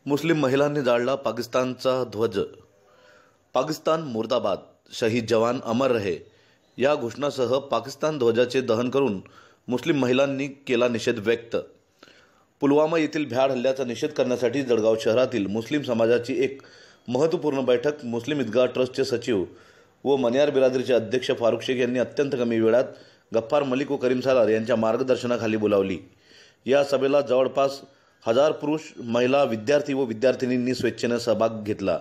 मुस्लिम महिलांनी जाळला पाकिस्तानचा ध्वज। पाकिस्तान मुर्दाबाद, शहीद जवान अमर रहे या घोषणासह पाकिस्तान ध्वजाचे दहन करून मुस्लिम महिलांनी केला निषेध व्यक्त। पुलवामा येथील भ्याड हल्ल्याचा निषेध करण्यासाठी जळगाव शहरातील मुस्लिम समाजाची एक महत्त्वपूर्ण बैठक मुस्लिम ईदगाह ट्रस्टचे सचिव व मनियार बिरादरीचे अध्यक्ष फारुख शेख यांनी अत्यंत कमी वेळात गफ्फार मलिक व करीम सालार यांच्या मार्गदर्शनाखाली बोलावली। या सभेला जवळपास 1000 पुरुष, महिला, विद्यार्थी व विद्यार्थिनींनी स्वेच्छेने सहभाग घेतला।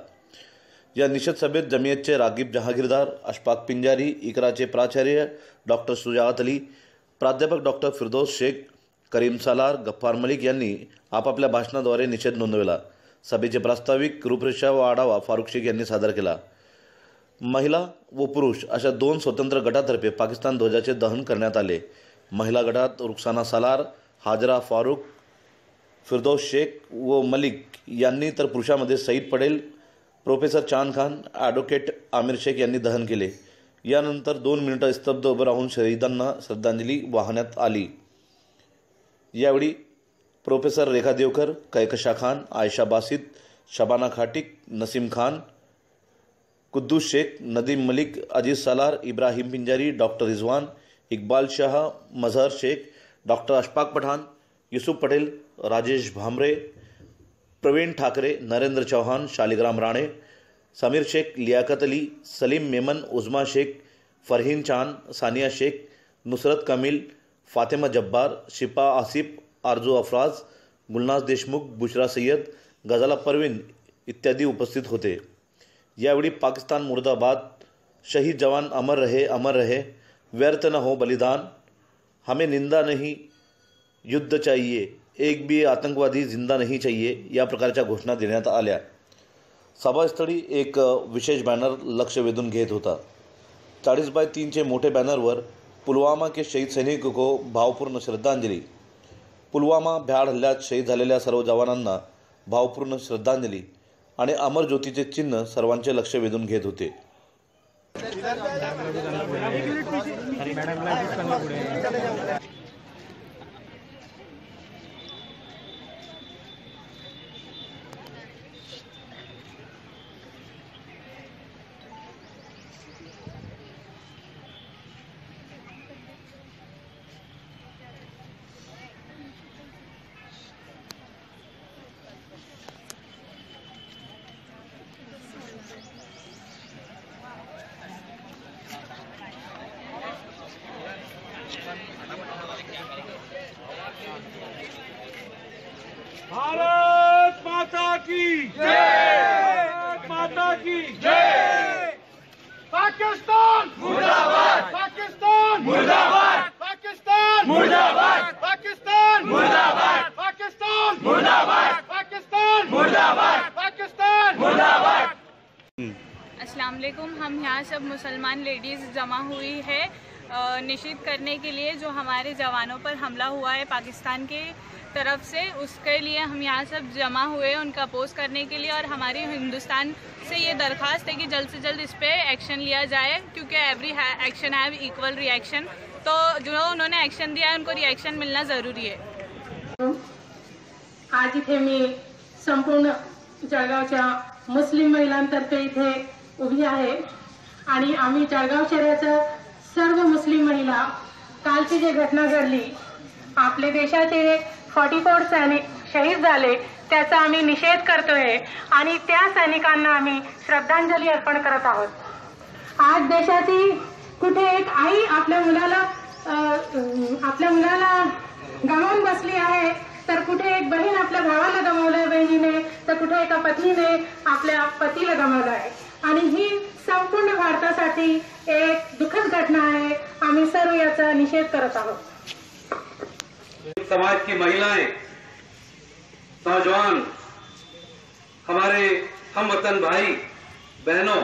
या निषेध सभेत जमियतचे रागीब जहागीरदार, अशफाक पिंजारी, इकराचे प्राचार्य डॉक्टर सुजात अली, प्राध्यापक डॉक्टर फिरदौस शेख, करीम सालार, गफ्फार मलिक यांनी आपापल्या भाषणाद्वारे निषेध नोंदवला। सभेचे प्रास्ताविक, रूपरेषा व आढावा फारुख शेख यांनी सादर केला। महिला व पुरुष अशा 2 स्वतंत्र गटातर्फे पाकिस्तान ध्वजाचे दहन करण्यात आले। महिला गटात रुखसाना सालार, हाजरा फारूक, फिरदौस शेख व मलिक यांनी, तर पुरुषांमध्ये सईद पटेल, प्रोफेसर चांद खान, ॲडव्होकेट आमिर शेख यांनी दहन केले। यानंतर 2 मिनिटे स्तब्ध उभे राहून शहीदांना श्रद्धांजली वाहण्यात आली। यावेळी प्रोफेसर रेखा देवकर, कहकशा खान, आयशा बासित, शबाना खाटिक, नसीम खान, कुद्दूस शेख, नदीम मलिक, अजीज सालार, इब्राहिम पिंजारी, डॉक्टर रिजवान, इकबाल शाह, मजहर शेख, डॉक्टर अशफाक पठान, यूसुफ पटेल, राजेश भामरे, प्रवीण ठाकरे, नरेंद्र चौहान, शालिग्राम राणे, समीर शेख, लियाकत अली, सलीम मेमन, उज़मा शेख, फरहीन चांद, सानिया शेख, नुसरत कमील, फातिमा जब्बार, शिपा आसिफ, आरजू अफराज, गुलनाज देशमुख, बुशरा सैयद, गजाला परवीन इत्यादी उपस्थित होते। यावेळी पाकिस्तान मुर्दाबाद, शहीद जवान अमर रहे, व्यर्थ न हो बलिदान, हमें निंदा नहीं युद्ध चाहिए, एक भी आतंकवादी जिंदा नहीं चाहिए या प्रकारच्या घोषणा देण्यात आल्या। सभास्थळी एक विशेष बॅनर लक्ष वेधून घेत होता। 40x3 चे मोठे बॅनरवर पुलवामा के शहीद सैनिकों को भावपूर्ण श्रद्धांजलि, पुलवामा भ्याड हल्ल्यात शहीद झालेल्या सर्व जवानांना भावपूर्ण श्रद्धांजली आणि अमर ज्योतीचे चिन्ह सर्वांचे लक्ष वेधून घेत होते। भारत माता की जय, भारत माता की जय। पाकिस्तान मुर्दाबाद, पाकिस्तान मुर्दाबाद, पाकिस्तान मुर्दाबाद, पाकिस्तान मुर्दाबाद, पाकिस्तान मुर्दाबाद, पाकिस्तान मुर्दाबाद, पाकिस्तान मुर्दाबाद। अस्सलाम वालेकुम। हम यहाँ सब मुसलमान लेडीज़ जमा हुई है निषेध करने के लिए जो हमारे जवानों पर हमला हुआ है पाकिस्तान के तरफ से, उसके लिए हम यहाँ सब जमा हुए हैं उनका अपोज करने के लिए। और हमारी हिंदुस्तान से ये दरख्वास्त है कि जल्द से जल्द इस पर एक्शन लिया जाए, क्योंकि every action have equal reaction. तो जो उन्होंने एक्शन दिया है उनको रिएक्शन मिलना ज़रूरी है। आज इथे मी संपूर्ण जळगावच्या मुस्लिम महिलांतर्फे इथे उभी आहे आणि आम्ही जळगाव शहराच्या सर्व मुस्लिम महिला, कालची जी घटना घडली, आपले देशाचे 44 सैनिक शहीद झाले, त्याचा आम्ही निषेध करतोय आणि त्या सैनिकांना आम्ही श्रद्धांजली अर्पण करत आहोत। आज देशाची कुठे एक आई आपल्या मुलाला गमावून बसली आहे, तर कुठे एक बहीण आपल्या भावाला गमावलंय बहिणीने, तर कुठे एका पत्नीने आपल्या पतीला गमावलं आहे। आणि ही संपूर्ण भारतासाठी एक दुःखद घटना आहे। आम्ही सर्व याचा निषेध करत आहोत। समाज की महिलाएं, नौजवान, हमारे हमवतन भाई बहनों,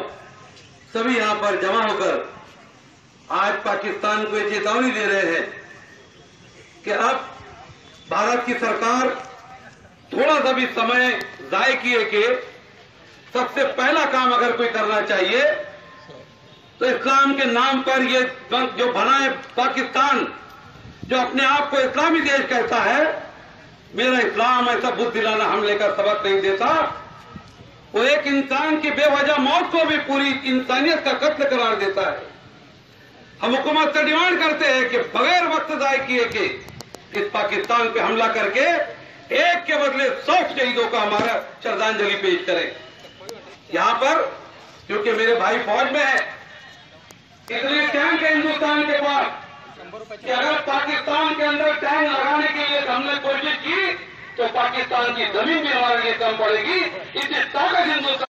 सभी यहाँ पर जमा होकर आज पाकिस्तान को चेतावनी दे रहे हैं कि अब भारत की सरकार थोड़ा सा भी समय जाय किए के सबसे पहला काम अगर कोई करना चाहिए तो इस्लाम के नाम पर ये जो बना है पाकिस्तान, जो अपने आप को इस्लामी देश कहता है, मेरा इस्लाम ऐसा बुद्ध दिलाना हमले का सबक नहीं देता। वो एक इंसान की बेवजह मौत को भी पूरी इंसानियत का कत्ल करार देता है। हम हुकूमत से डिमांड करते हैं कि बगैर वक्त जाय किए कि इस पाकिस्तान पे हमला करके एक के बदले 100 शहीदों का हमारा श्रद्धांजलि पेश करें। यहां पर क्योंकि मेरे भाई फौज में है, इतने टैंक है हिंदुस्तान के पास कि अगर पाकिस्तान के अंदर टैंक लगाने के लिए हमने कोशिश की तो पाकिस्तान की जमीन भी हमारे लिए कम पड़ेगी। इतनी ताकत हिंदुस्तान